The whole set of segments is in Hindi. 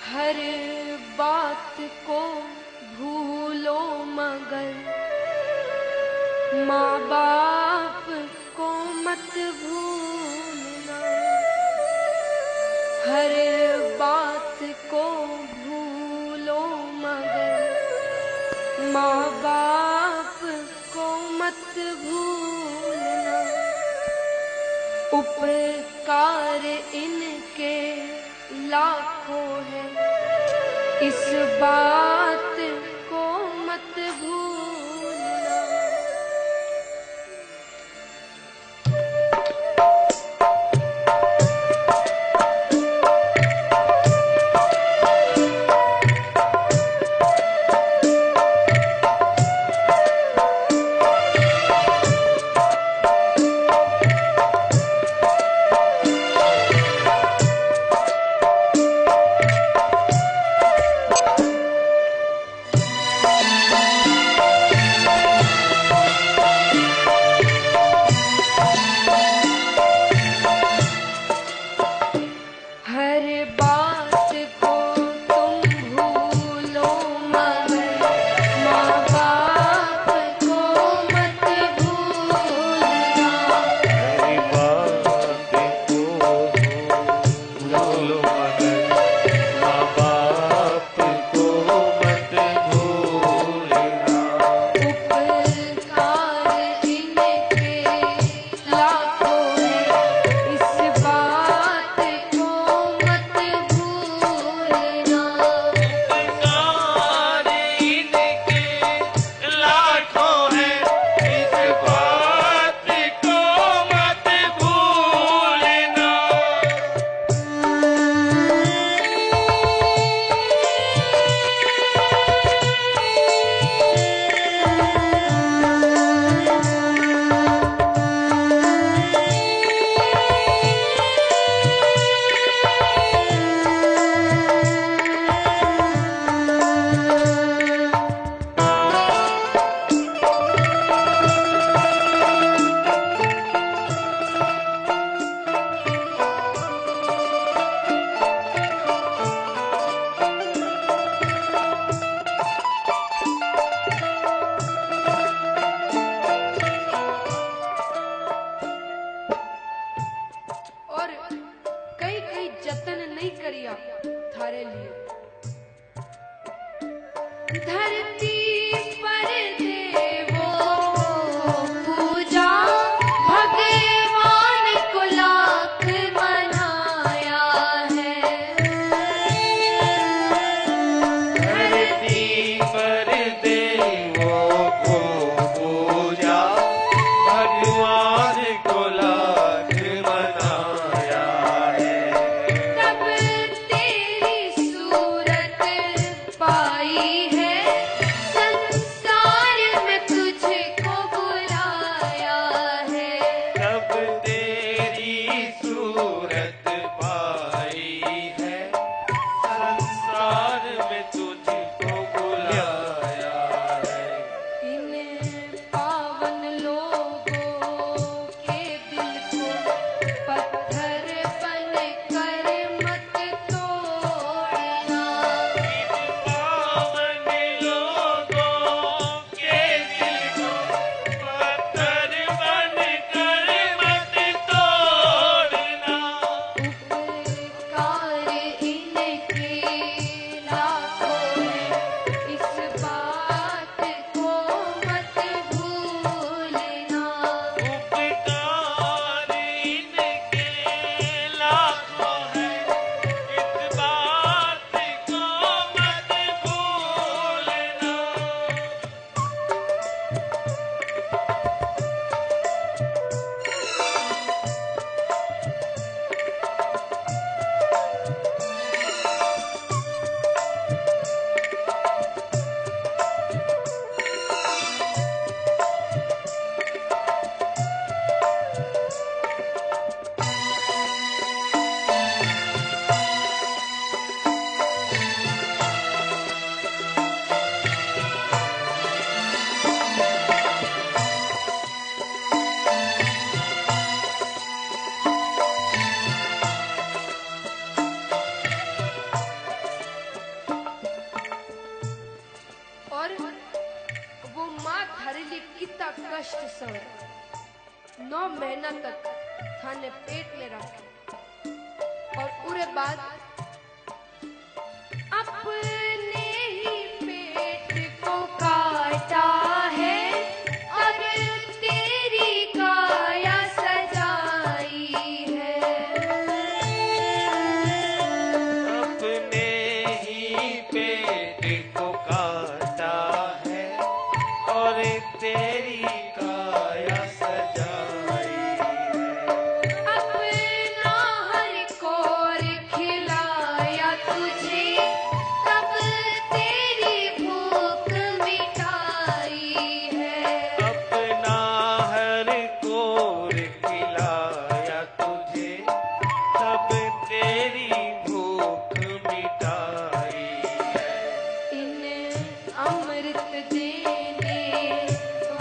हर बात को भूलो मगर माँ बाप को मत भूलना। हर बात को भूलो मगर माँ बाप को मत भूलना। उपकार इनके लाखों है, इस बात को मत भूलना। थारे लिए धरती पर देवो पूजा, भगवान को लाख मनाया है। धरती पर देवों को पूजा, भगवान को लाख मनाया है। तब तेरी सूरत पाई है कष्ट सहे 9 महीना तक थाने पेट में रखे और उरे बाद अपने ही पेट को काटा है और तेरी काया सजाई है। अपने ही पेट को काटा है और तेरी काया सजाई है। अपना हर कोर खिलाया तुझे तब तेरी भूख मिटाई है। अपना हर कोर खिलाया तुझे तब तेरी भूख मिटाई है। इन अमृत देने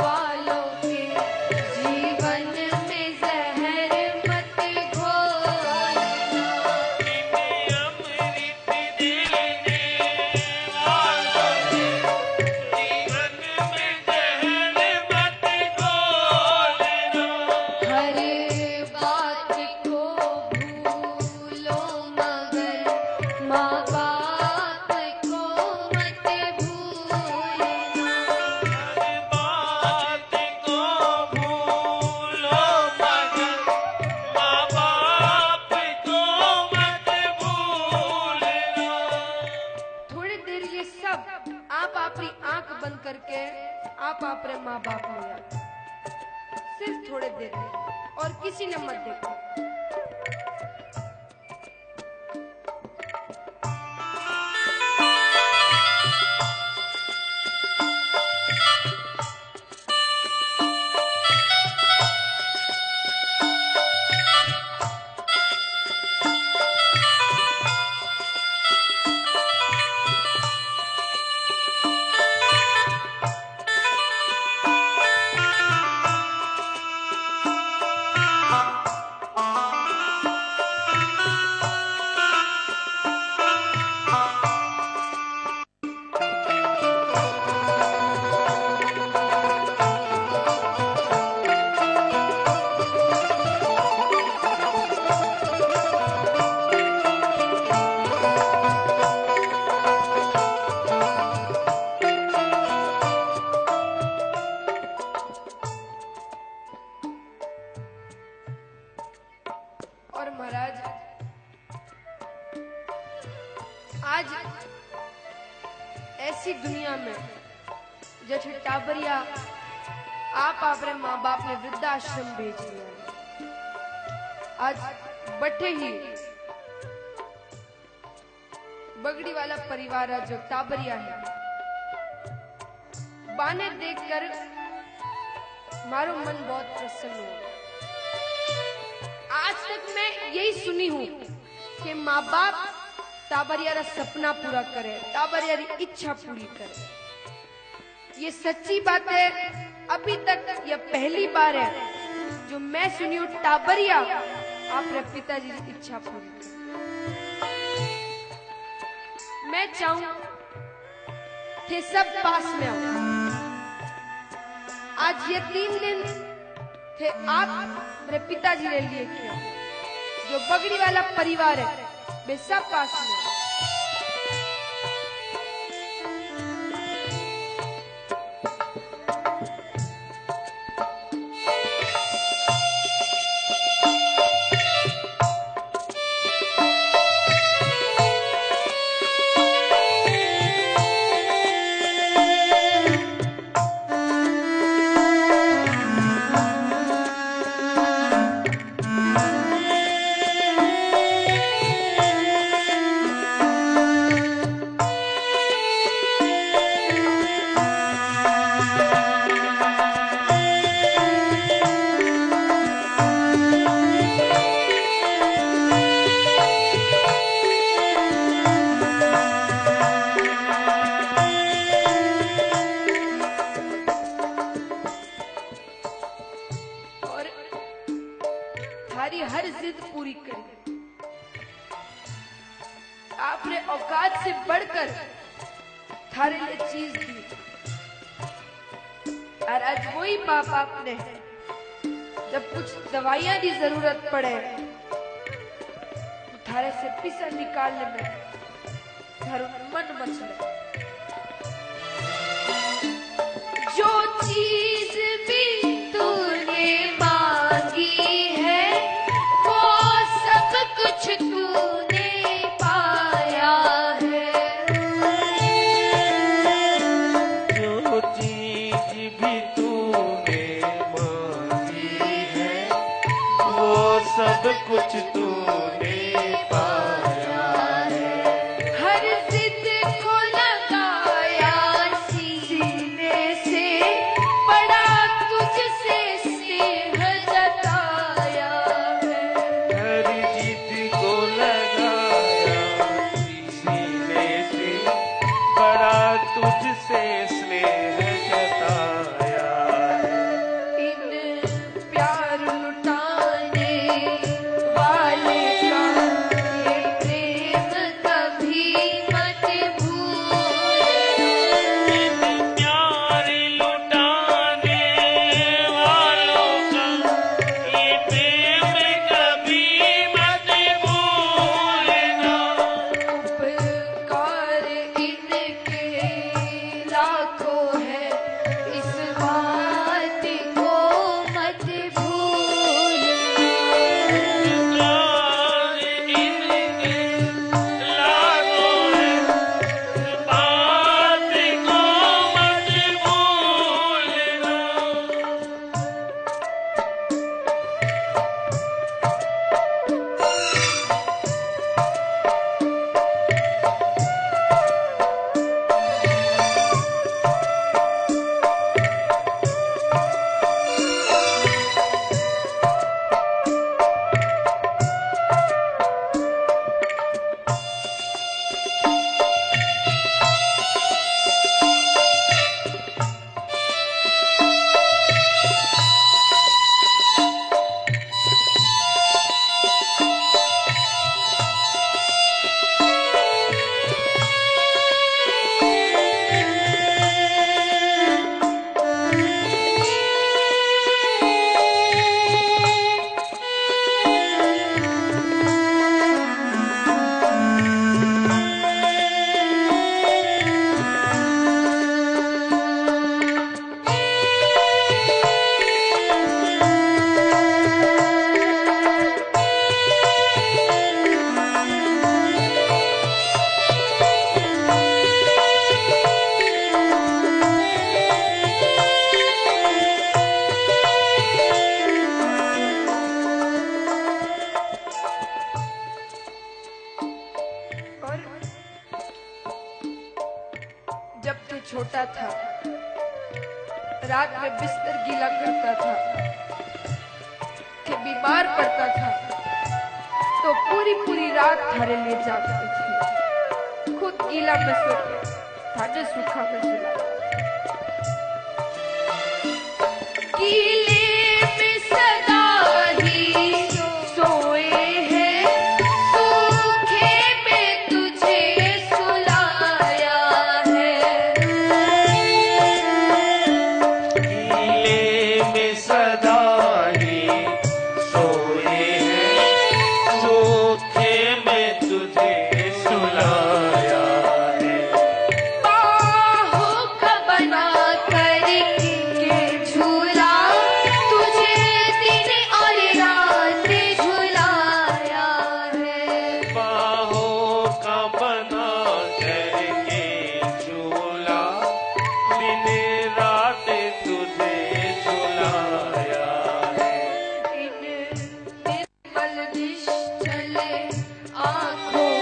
वालों के जीवन में जहर मत घोलना। इन्हें अमृत देने वालों के जीवन में जहर मत घोलना। हर बात को भूलो मगर माँ बाप को मत भूलना। हर बात को भूलो मगर माँ बाप को मत भूलना। थोड़ी देर ये सब आप अपनी आंख बंद करके आप अपने माँ बाप हो जाओ, सिर्फ थोड़े देर के और किसी ने मत देखो। और महाराज आज ऐसी दुनिया में जैसे टाबरिया आप अपने माँ बाप ने वृद्धाश्रम भेज दिया है। आज बटे ही बगड़ी वाला परिवार है जो टाबरिया है, बाने देखकर मारो मन बहुत प्रसन्न हो। आज तक मैं यही सुनी हूँ कि माँ बाप टाबरिया सपना पूरा करे, टाबरिया इच्छा पूरी करे। ये सच्ची बात है, अभी तक यह पहली बार है जो मैं सुनी हूँ टाबरिया आपने पिताजी की इच्छा पूरी करे। मैं चाहूं थे सब पास में आओ। आज ये 3 दिन थे आप मेरे पिताजी ने लिए किया, जो बगड़ी वाला परिवार है वे सब पास में आओ। थारी हर जिद पूरी करी। आपने औकात से बढ़कर थारे लिए चीज दी। और आज वही माँ बाप ने जब कुछ दवाइयां की जरूरत पड़े तो थारे से पिसा निकालने में थारो मन मचले। जो चीज भी तूने मांगी है वो सब कुछ तूने पाया है। जो चीज भी तूने मांगी है वो सब कुछ तूने पाया है। हर जिद को लगाया सीने से बड़ा तुझसे स्नेह जताया है। हर जिद को लगाया सीने से बड़ा तुझसे स्नेह जताया है। इन प्यार लुटाने वाले का ये प्रेम कभी मत भूलना। प्यार लुटाने वालों का ये प्रेम कभी मत भूलना। उपकार इनके लाखों है इस बात को मत भूलना। प्यार इनके लाखों है इस बात को मत भूलना। और जब तू छोटा था रात में बिस्तर गीला करता था कि बीमार पड़ता था तो पूरी पूरी रात थारे लिए जागते थे। खुद गीला में सोते थाने सूखा में सुला। गीला